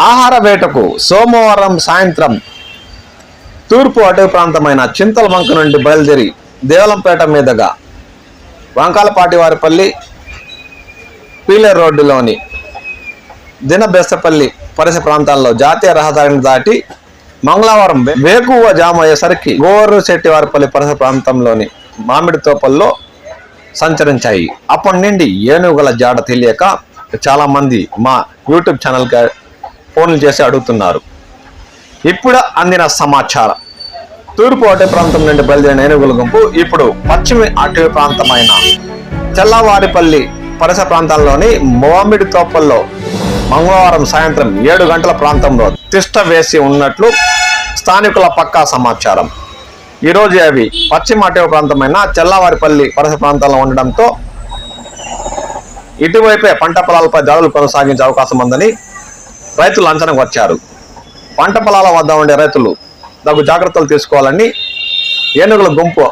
ఆహార వేటకు సోమవారం సాయంత్రం తూర్పు అటవీ ప్రాంతమైన చింతలవంక నుండి బయలుదేరి దేవలంపేట మీదుగా వంకాలపాటివారిపల్లి పీలేరు రోడ్డులోని దినబెస్తపల్లి పరిసర ప్రాంతాల్లో జాతీయ రహదారిని దాటి మంగళవారం వేకువ జాము అయ్యేసరికి గోవర్రుశెట్టివారిపల్లి పరిసర ప్రాంతంలోని మామిడి తోపల్లో సంచరించాయి. అప్పటి నుండి ఏనుగుల జాడ తెలియక చాలా మంది మా యూట్యూబ్ ఛానల్కి ఫోన్లు చేసి అడుగుతున్నారు. ఇప్పుడు అందిన సమాచారం, తూర్పు అటవీ ప్రాంతం నుండి బయలుదేరిన ఏనుగుల గుంపు ఇప్పుడు పశ్చిమ అటవీ ప్రాంతమైన చెల్లవారిపల్లి పరిసర ప్రాంతాల్లోని మామిడి తోపల్లో మంగళవారం సాయంత్రం 7 గంటల ప్రాంతంలో తిష్ట వేసి ఉన్నట్లు స్థానికుల పక్కా సమాచారం. ఈరోజు అవి పశ్చిమ అటవీ ప్రాంతమైన చెల్లవారిపల్లి పరిసర ప్రాంతాల్లో ఉండడంతో ఇటువైపే పంట పొలాలపై దాడులు కొనసాగించే అవకాశం ఉందని రైతులు అంచనాకు వచ్చారు. పంట పొలాల వద్ద ఉండే రైతులు తగు జాగ్రత్తలు తీసుకోవాలని, ఏనుగుల గుంపు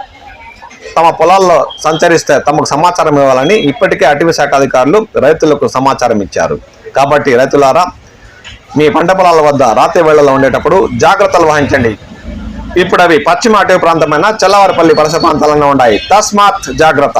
తమ పొలాల్లో సంచరిస్తే తమకు సమాచారం ఇవ్వాలని ఇప్పటికే అటవీ శాఖ అధికారులు రైతులకు సమాచారం ఇచ్చారు. కాబట్టి రైతులారా, మీ పంట పొలాల వద్ద రాత్రి వేళల్లో ఉండేటప్పుడు జాగ్రత్తలు వహించండి. ఇప్పుడు అవి పశ్చిమ అటవీ ప్రాంతమైన చెల్లవారిపల్లి పరిసర ప్రాంతాలలో ఉన్నాయి. తస్మాత్ జాగ్రత్త.